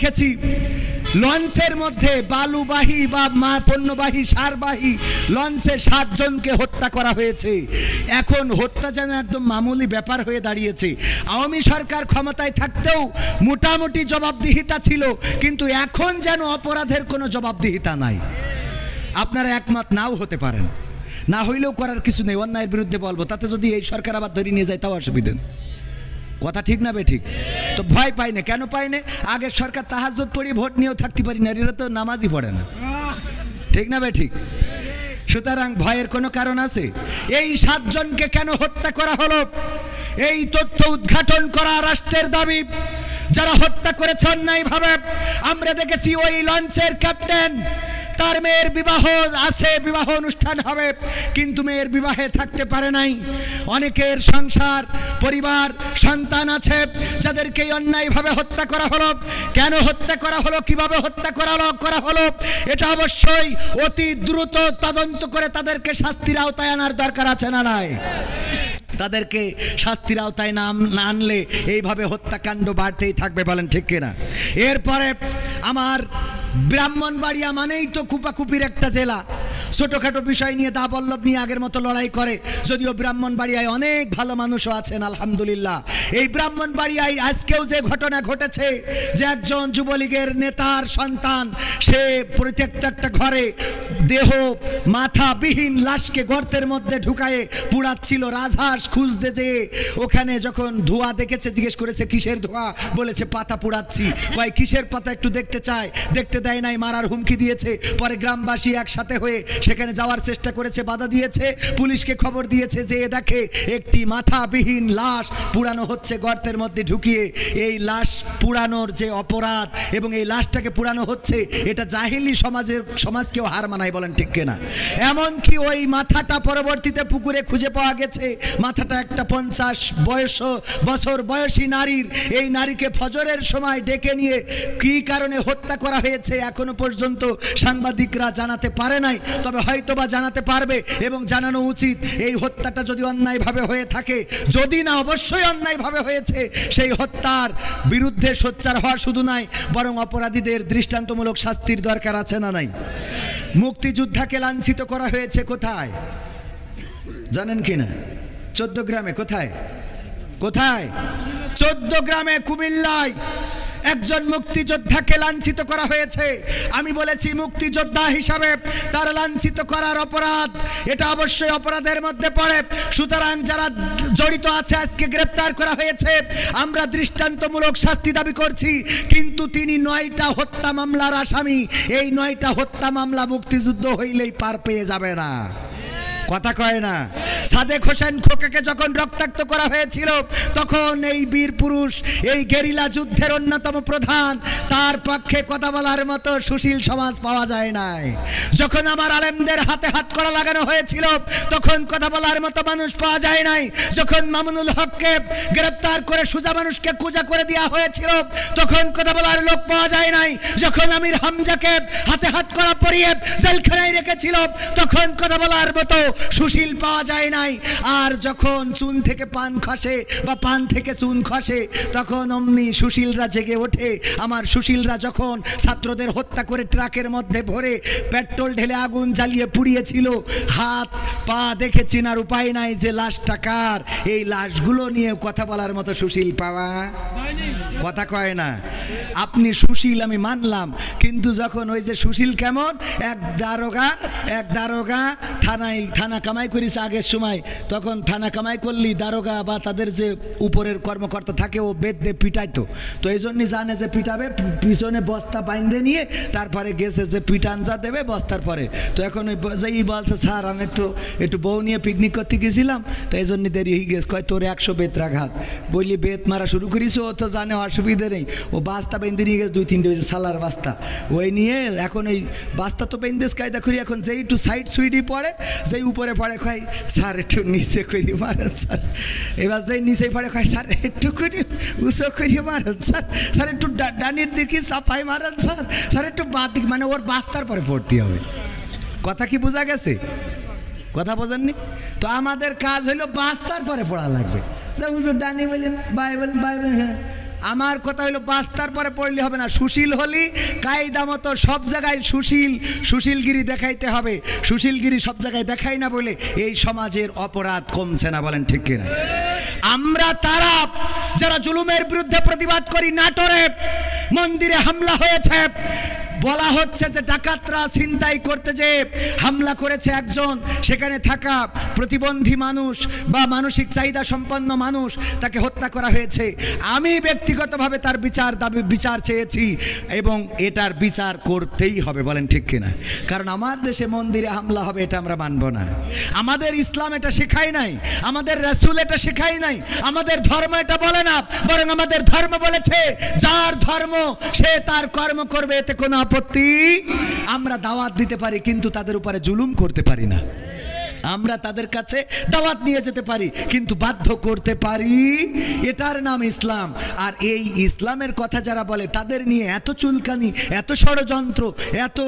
দেখেছি লঞ্চের মধ্যে বালুবাহী বা পণ্যবাহী সারবাহী লঞ্চে 7 জনকে হত্যা করা হয়েছে। এখন হত্যা যেন একদম মামুলি ব্যাপার হয়ে দাঁড়িয়েছে। আওয়ামী সরকার ক্ষমতায় থাকতেও মোটামুটি জবাবদিহিতা ছিল, কিন্তু এখন যেন অপরাধের কোনো জবাবদিহিতা নাই। আপনারা একমত নাও হতে পারেন, না হইলেও করার কিছু নেই, অন্যায়ের বিরুদ্ধে বলবো, তাতে যদি এই সরকার আবার ধরে নিয়ে যায় তাও অসুবিধা নেই। কথা ঠিক না বে ঠিক? তো ভয় পাই না, কেন পাই না? আগের সরকার তাহাজ্জুদ পড়ি ভোট নিয়েও থাকতে পারি না, এরা তো নামাজই পড়ে না, ঠিক না বে ঠিক? সুতরাং ভয়ের কোনো কারণ আছে? এই 7 জনকে কেন হত্যা করা হলো, এই তথ্য উদ্ঘাটন করা রাষ্ট্রের দাবি। যারা হত্যা করেছে অন্যায়ভাবে, আমরা দেখেছি ওই লঞ্চের ক্যাপ্টেন, তার মেয়ের বিবাহ আছে, বিবাহ অনুষ্ঠান হবে, কিন্তু মেয়ের বিবাহে থাকতে পারে নাই। অনেকের সংসার পরিবার সন্তান আছে যাদেরকে অন্যায়ভাবে হত্যা করা হলো। কেন হত্যা করা হলো, কিভাবে হত্যা করা হলো, এটা অবশ্যই অতি দ্রুত তদন্ত করে তাদেরকে শাস্তির আওতায় আনার দরকার আছে না নাই? তাদেরকে শাস্তির আওতায় না আনলে এইভাবে হত্যাকাণ্ড বাড়তেই থাকবে, বলেন ঠিক কিনা? এরপরে আমার ব্রাহ্মণবাড়িয়া মানেই তো কুপাকুপির একটা জেলা, ছোটোখাটো বিষয় নিয়ে দাবল্লভ নিয়ে আগের মতো লড়াই করে, যদিও ব্রাহ্মণবাড়িয়ায় অনেক ভালো মানুষও আছেন আলহামদুলিল্লাহ। এই ব্রাহ্মণবাড়িয়ায় আজকেও যে ঘটনা ঘটেছে, যে একজন যুবলীগের নেতার সন্তান, সে প্রত্যেকটা একটা ঘরে দেহ মাথাবিহীন লাশকে গর্তের মধ্যে ঢুকায়ে পুড়াচ্ছিল। রাজহাঁস খুঁজতে যেয়ে ওখানে যখন ধোঁয়া দেখেছে, জিজ্ঞেস করেছে কিসের ধোঁয়া, বলেছে পাতা পুড়াচ্ছি। ভাই কিসের পাতা একটু দেখতে চায়, দেখতে দেয় নাই, মারার হুমকি দিয়েছে। পরে গ্রামবাসী একসাথে হয়ে সেখানে যাওয়ার চেষ্টা করেছে, বাধা দিয়েছে, পুলিশকে খবর দিয়েছে, যে দেখে একটি মাথাবিহীন লাশ পুড়ানো হচ্ছে গর্তের মধ্যে ঢুকিয়ে। এই লাশ পুড়ানোর যে অপরাধ এবং এই লাশটাকে পুড়ানো হচ্ছে, এটা জাহিলি সমাজকেও হার মানায়, বলেন ঠিক কিনা? এমনকি ওই মাথাটা পরবর্তীতে পুকুরে খুঁজে পাওয়া গেছে। মাথাটা একটা 50 বছর বয়সী নারীর। এই নারীকে ফজরের সময় ডেকে নিয়ে কী কারণে হত্যা করা হয়েছে এখনো পর্যন্ত সাংবাদিকরা জানাতে পারে নাই, তবে হয়তোবা জানাতে পারবে এবং জানানো উচিত। এই হত্যাটা যদি অন্যায়ভাবে হয়ে থাকে, যদি না অবশ্যই অন্যায়ভাবে হয়েছে, সেই হত্যার বিরুদ্ধে সোচ্চার হওয়া শুধু নয়, বরং অপরাধীদের দৃষ্টান্তমূলক শাস্তির দরকার আছে না নাই? মুক্তিযোদ্ধাকে লাঞ্ছিত করা হয়েছে কোথায় জানেন কিনা? 14 গ্রামে। কোথায়? 14 গ্রামে, কুমিল্লায় একজন মুক্তিযোদ্ধাকে লাঞ্ছিত করা হয়েছে। আমি বলেছি মুক্তিযোদ্ধা হিসাবে তার লাঞ্ছিত করার অপরাধ, এটা অবশ্যই অপরাধের মধ্যে পড়ে। সুতরাং যারা জড়িত আছে আজকে গ্রেপ্তার করা হয়েছে, আমরা দৃষ্টান্তমূলক শাস্তি দাবি করছি। কিন্তু তিনি 9টা হত্যা মামলার আসামি। এই 9টা হত্যা মামলা মুক্তিযুদ্ধ হইলেই পার পেয়ে যাবে না, কথা কয় না? সাদেক হোসেন খোকাকে যখন রক্তাক্ত করা হয়েছিল, তখন এই বীর পুরুষ, এই গেরিলা যুদ্ধের অন্যতম প্রধান, তার পক্ষে কথা বলার মতো সুশীল সমাজ পাওয়া যায় নাই। যখন আমার আলেমদের হাতে হাত কড়া লাগানো হয়েছিল, তখন কথা বলার মতো মানুষ পাওয়া যায় নাই। যখন মামুনুল হককে গ্রেপ্তার করে সুজা মানুষকে কুজা করে দেওয়া হয়েছিল, তখন কথা বলার লোক পাওয়া যায় নাই। যখন আমির হামজাকে হাতে হাত কড়া পরিয়ে জেলখানায় রেখেছিল, তখন কথা বলার মতো সুশীল পাওয়া যায় নাই। আর যখন চুন থেকে পান খসে বা পান থেকে চুন খসে, তখন অমনি সুশীলরা জেগে ওঠে। আমার সুশীলরা যখন ছাত্রদের হত্যা করে ট্রাকের মধ্যে ভরে পেট্রোল ঢেলে আগুন জ্বালিয়ে পুড়িয়েছিল, হাত পা দেখে চেনার উপায় নাই যে লাশটা কার। এই লাশগুলো নিয়ে কথা বলার মতো সুশীল পাওয়া, কথা কয় না? আপনি সুশীল আমি মানলাম, কিন্তু যখন ওই যে সুশীল কেমন, এক দারোগা থানা কামাই করেছে আগের সময়, তখন থানা কামাই করলি দারোগা বা তাদের যে উপরের কর্মকর্তা থাকে, ও বেদে পিটাইতো। তো এই জন্যই জানে যে পিটাবে, পিছনে বস্তা বাইন্ধে নিয়ে তারপরে গেছে যে পিটান যা দেবে বস্তার পরে। তো এখন ওই যেই বলছে, স্যার আমি তো একটু বউ নিয়ে পিকনিক করতে গেছিলাম, তো এই জন্য দেরি হয়ে গেছে। কয় তোর 100 বেত্রাঘাত। বললি বেত মারা শুরু করেছে, ও তো জানে অসুবিধে নেই। ও বাস্তা বেঁধে নিয়ে গেছে 2-3টে, হয়েছে সালার বাস্তা। ওই নিয়ে এখন এই বাস্তা তো বেঁধেস কায়দা করি, এখন যেই একটু সাইড সুইডি পড়ে, যেই উপরে পড়ে কয় স্যার একটু নিচে করি মারেন স্যার। এবার যেই নিচে পড়ে কয় স্যার একটু করি উঁচু করি মারেন স্যার, স্যার একটু ডানির দিকে চাপাই মারেন স্যার, স্যার একটু বাদ দিক, মানে ওর বাস্তার পরে ভর্তি হবে। কথা কি বোঝা গেছে? কথা বোঝেননি তো? আমাদের কাজ হইলো বাস্তার পরে পড়া লাগবে। হুজুর ডানি বললেন, বাই বলেন, বাই বলেন, হ্যাঁ আমার কথা হলো বাস্তার পরে পড়লে হবে না, সুশীল হলি কায়দা মতো সব জায়গায় সুশীলগিরি দেখাইতে হবে। সুশীলগিরি সব জায়গায় দেখাই না বলে এই সমাজের অপরাধ কমছে না, বলেন ঠিক কিনা? আমরা তারা যারা জুলুমের বিরুদ্ধে প্রতিবাদ করি, নাটোরে মন্দিরে হামলা হয়েছে, বলা হচ্ছে যে ডাকাতরা ছিনতাই করতে যে হামলা করেছে একজন, সেখানে থাকা প্রতিবন্ধী মানুষ বা মানসিক চাহিদা সম্পন্ন মানুষ, তাকে হত্যা করা হয়েছে। আমি ব্যক্তিগতভাবে তার বিচার চেয়েছি এবং এটার বিচার করতেই হবে, বলেন ঠিক কিনা? কারণ আমার দেশে মন্দিরে হামলা হবে এটা আমরা মানব না। আমাদের ইসলাম এটা শেখায় নাই, আমাদের রাসূল এটা শেখায় নাই, আমাদের ধর্ম এটা বলে না, বরং আমাদের ধর্ম বলেছে যার ধর্ম সে তার কর্ম করবে, এতে কোনো আপত্তি। আমরা দাওয়াত দিতে পারি কিন্তু তাদের উপরে জুলুম করতে পারি না। আমরা তাদের কাছে দাওয়াত নিয়ে যেতে পারি কিন্তু বাধ্য করতে পারি, এটার নাম ইসলাম। আর এই ইসলামের কথা যারা বলে তাদের নিয়ে এত চুলকানি, এত ষড়যন্ত্র, এত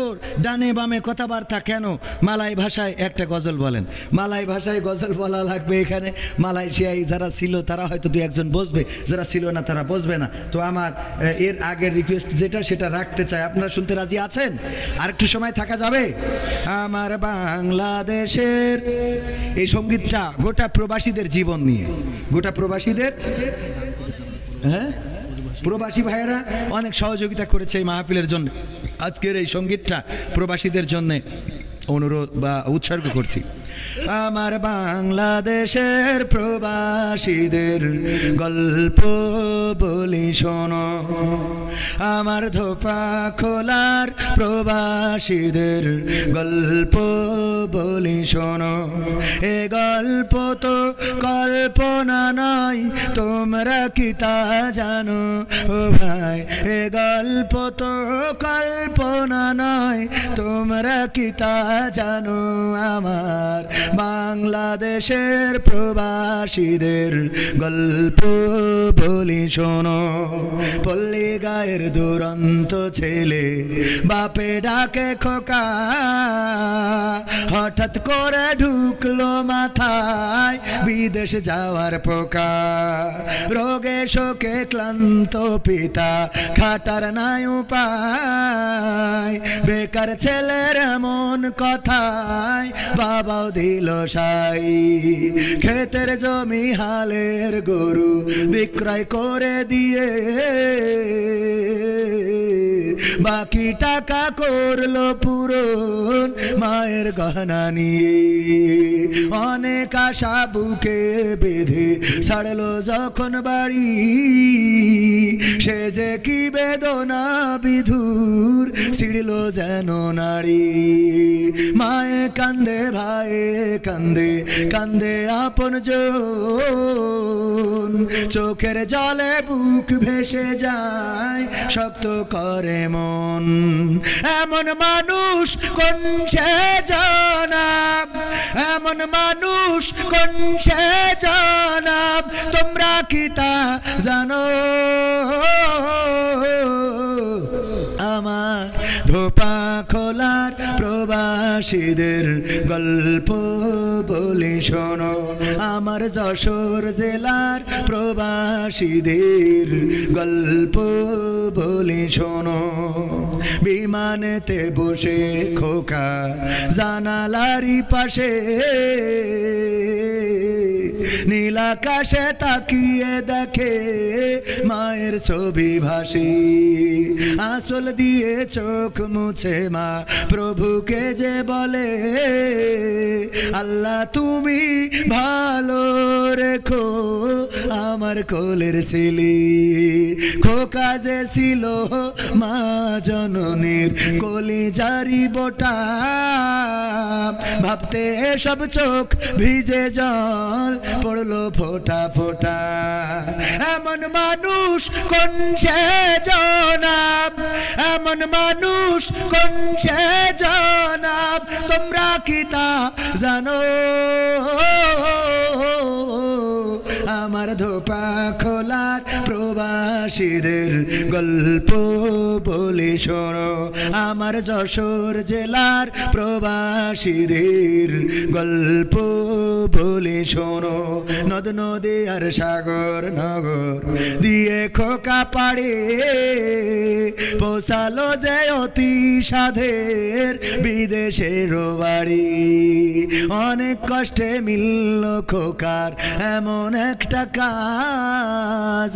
ডানে বামে কথাবার্তা কেন? মালাই ভাষায় একটা গজল বলেন, মালাই ভাষায় গজল বলা লাগবে এখানে। মালয়েশিয়ায় যারা ছিল তারা হয়তো দু একজন বসবে, যারা ছিল না তারা বসবে না। তো আমার এর আগের রিকোয়েস্ট যেটা সেটা রাখতে চাই, আপনারা শুনতে রাজি আছেন? আর একটু সময় থাকা যাবে? আমার বাংলাদেশের এই সঙ্গীতটা গোটা প্রবাসীদের জীবন নিয়ে, গোটা প্রবাসীদের, হ্যাঁ প্রবাসী ভাইয়েরা অনেক সহযোগিতা করেছে এই মাহফিলের জন্য। আজকের এই সঙ্গীতটা প্রবাসীদের জন্য অনুরোধ বা উৎসর্গ করছি। আমার বাংলাদেশের প্রবাসীদের গল্প বলি শোনো, আমার ধোপা খোলার প্রবাসীদের গল্প বলি শোনো। এ গল্প তো কল্পনা নয়, তোমরা কি তা জানো ও ভাই? এ গল্প তো কল্পনা নয়, তোমরা কি তা জানো? আমার বাংলাদেশের প্রবাসীদের গল্প বলি শোনো। পল্লী গায়ের দুরন্ত ছেলে বাপে ডাকে খোকা, হঠাৎ করে ঢুকলো মাথায় বিদেশ যাওয়ার পোকা। রোগে শোকে ক্লান্ত পিতা খাটার নাই উপায়, বেকার ছেলের এমন কথায় বাবাও দিল সাই। ক্ষেতের জমি হালের গরু বিক্রয় করে দিয়ে বাকি টাকা করলো পূরণ মায়ের গহনা নিয়ে। অনেক আশা বুকে বেঁধে ছাড়লো যখন বাড়ি, সে যে কি বেদনা বিধুর ছিড়ল যেন নারী। মায়ে কান্দে, ভাইয়ে কান্দে, কান্দে আপন জন, চোখের জলে বুক ভেসে যায় শক্ত করে মন। এমন মানুষ কোন সে জনাব, এমন মানুষ কোন সে জনাব, তোমরা কি তা জানো? আমার ধোপা খোলার প্রবাসীদের গল্প বলি শোনো, আমার যশোর জেলার প্রবাসীদের গল্প বলি শোনো। বিমানেতে বসে খোকা জানালারি পাশে, নীল আকাশে তাকিয়ে দেখে মায়ের ছবি ভাসে। আঁচল দিয়ে চোখ মুছে মা প্রভুকে যে বলে, আল্লাহ তুমি ভালো রেখো আমার কোলের ছেলে। খোকা যে ছিল মা জননীর কলিজারি বোটা, ভাবতে সব চোখ ভিজে জল পড়লো ফোঁটা ফোঁটা। এমন মানুষ কোন সে জনাব, এমন মানুষ কোন সে জনাব, তোমরা কি তা জানো? আমার ধোপা খোলার প্রবাসীদের গল্প বলে শোনো, আমার যশোর জেলার প্রবাসীদের গল্প বলে শোনো। নদ নদী আর সাগর নগর দিয়ে খোকা পাড়ে পৌঁছালো যে অতি সাধের বিদেশের বাড়ি। অনেক কষ্টে মিলল খোকার এমন একটা কাজ।